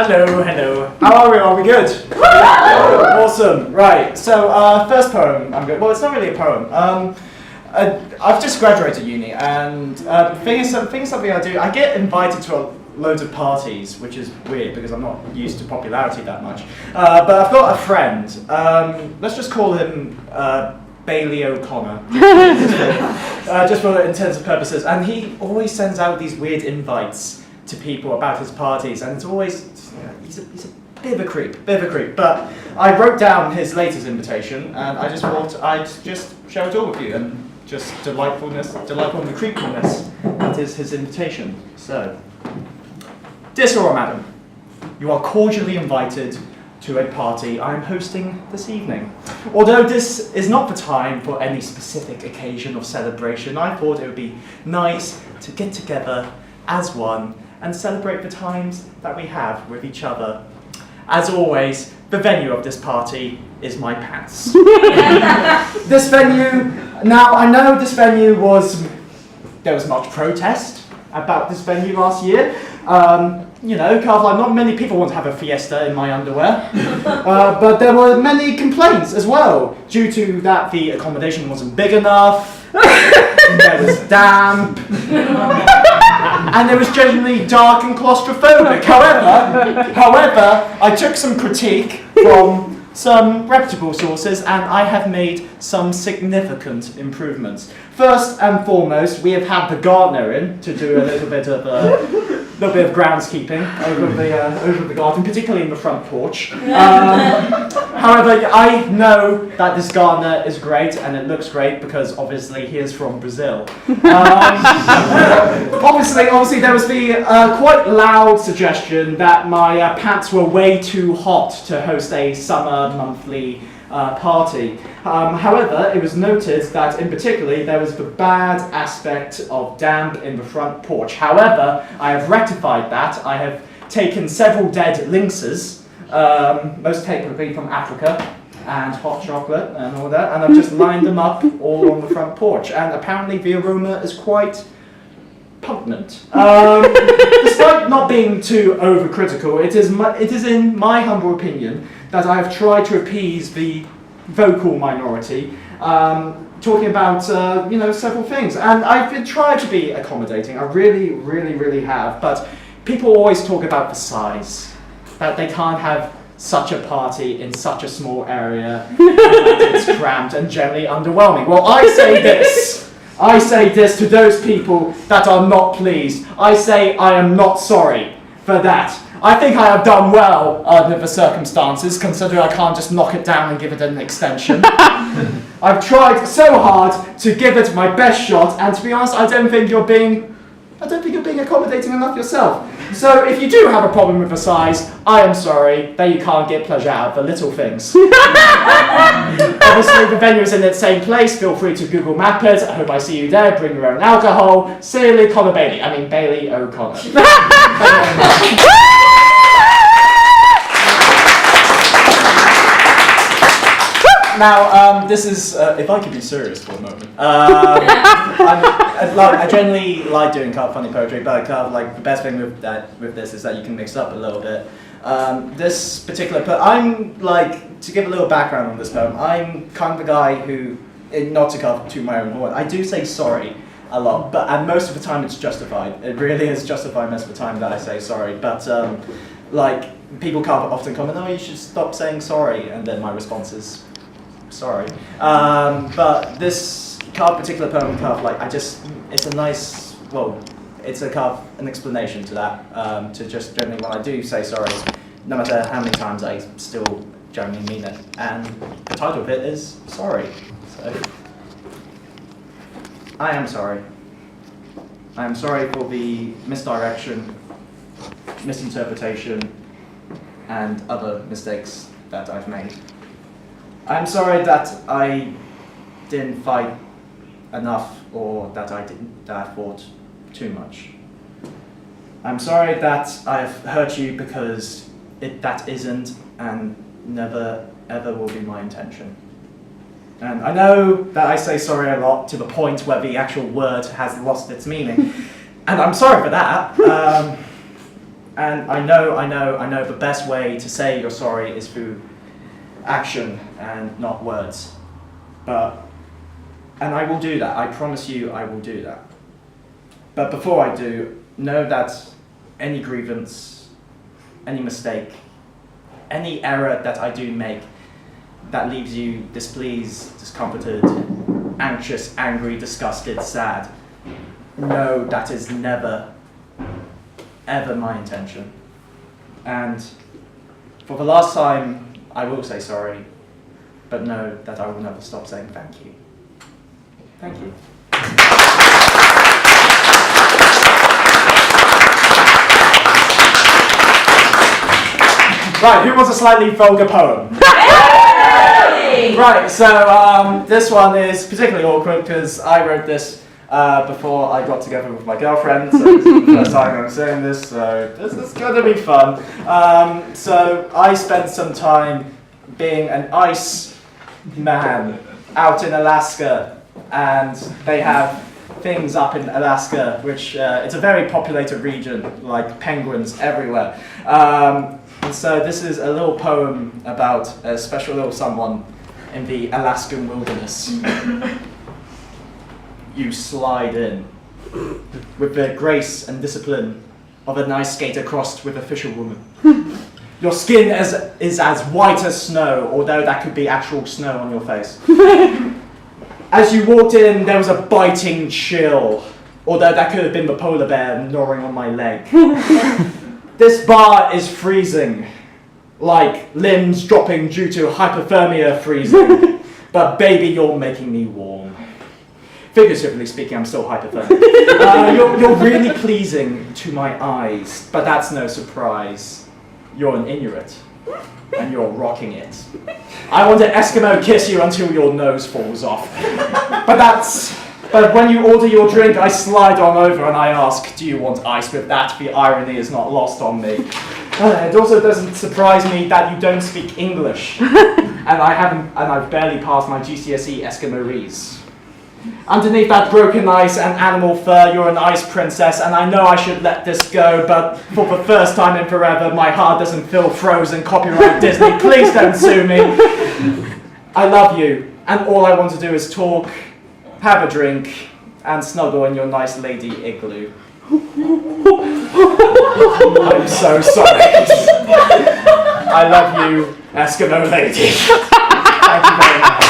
Hello. How are we? Are we good? Awesome. Right. So, first poem. Well, it's not really a poem. I've just graduated uni, and thing something I do. I get invited to loads of parties, which is weird because I'm not used to popularity that much. But I've got a friend. Let's just call him Bailey O'Connor, just for intents and purposes. And he always sends out these weird invites to people about his parties, and it's always he's a bit of a creep. But I wrote down his latest invitation, and I just thought I'd just share it all with you, and just delightful in the creepfulness that is his invitation. So, dear sir or madam, you are cordially invited to a party I am hosting this evening. Although this is not the time for any specific occasion or celebration, I thought it would be nice to get together as one and celebrate the times that we have with each other. As always, the venue of this party is my pants. This venue, now I know this venue there was much protest about this venue last year. Not many people want to have a fiesta in my underwear. But there were many complaints as well, due to that the accommodation wasn't big enough, there was damp, and it was generally dark and claustrophobic. However, I took some critique from some reputable sources, and I have made some significant improvements. First and foremost, we have had the gardener in to do a little bit of groundskeeping over the garden, particularly in the front porch. However, I know that this gardener is great, and it looks great because obviously he is from Brazil. Obviously, there was the quite loud suggestion that my pants were way too hot to host a summer monthly party. However, it was noted that in particular there was the bad aspect of damp in the front porch. However, I have rectified that. I have taken several dead lynxes, most typically from Africa, and hot chocolate and all that, and I've just lined them up all on the front porch. And apparently the aroma is quite pungent. Despite not being too overcritical, it is in my humble opinion that I have tried to appease the vocal minority, talking about several things, and I've been trying to be accommodating. I really have. But people always talk about the size, that they can't have such a party in such a small area, and that it's cramped and generally underwhelming. Well, I say this to those people that are not pleased. I say I am not sorry for that. I think I have done well under the circumstances, considering I can't just knock it down and give it an extension. I've tried so hard to give it my best shot, and to be honest, I don't think you're being accommodating enough yourself. So if you do have a problem with the size, I am sorry that you can't get pleasure out of the little things. Obviously, the venue is in the same place. Feel free to Google Map it. I hope I see you there. Bring your own alcohol. Sincerely, Bailey O'Connor. Now, this is, if I could be serious for a moment, I generally like doing kind of funny poetry, but the best thing with this is that you can mix it up a little bit. This particular poem, to give a little background on this poem, I'm kind of the guy who, not to cover to my own horn, I do say sorry a lot, and most of the time it's justified. It really is justified most of the time that I say sorry, but people often comment, oh, you should stop saying sorry, and then my response is, sorry. But this particular poem, it's a nice, it's an explanation to that, to just generally when I do say sorry, no matter how many times, I still generally mean it. And the title of it is Sorry. So, I am sorry. I am sorry for the misdirection, misinterpretation, and other mistakes that I've made. I'm sorry that I didn't fight enough, or that I fought too much. I'm sorry that I've hurt you, because that isn't and never ever will be my intention. And I know that I say sorry a lot to the point where the actual word has lost its meaning, and I'm sorry for that. And I know the best way to say you're sorry is through action and not words. And I will do that, I promise you I will do that. But before I do, know that any grievance, any mistake, any error that I do make that leaves you displeased, discomforted, anxious, angry, disgusted, sad, know that is never, ever my intention. And for the last time, I will say sorry, but know that I will never stop saying thank you. Thank you. Right, who wants a slightly vulgar poem? Right, so this one is particularly awkward because I wrote this before I got together with my girlfriend, so this is the first time I'm saying this, so this is going to be fun. So I spent some time being an ice man out in Alaska, and they have things up in Alaska, which it's a very populated region, like penguins everywhere. And so this is a little poem about a special little someone in the Alaskan wilderness. You slide in with the grace and discipline of an ice skater crossed with a fisherwoman. Your skin is as white as snow, although that could be actual snow on your face. As you walked in, there was a biting chill, although that could have been the polar bear gnawing on my leg. This bar is freezing, like limbs dropping due to hypothermia freezing. But baby, you're making me warm. Figuratively speaking, I'm still hypothermic. You're really pleasing to my eyes, but that's no surprise. You're an Inuit, and you're rocking it. I want to Eskimo kiss you until your nose falls off. But when you order your drink, I slide on over and I ask, do you want ice with that? The irony is not lost on me. It also doesn't surprise me that you don't speak English. and I've barely passed my GCSE Eskimorese. Underneath that broken ice and animal fur, you're an ice princess, and I know I should let this go, but for the first time in forever, my heart doesn't feel frozen. Copyright Disney, please don't sue me. I love you, and all I want to do is talk, have a drink, and snuggle in your nice lady igloo. I'm so sorry. I love you, Eskimo lady. Thank you very much.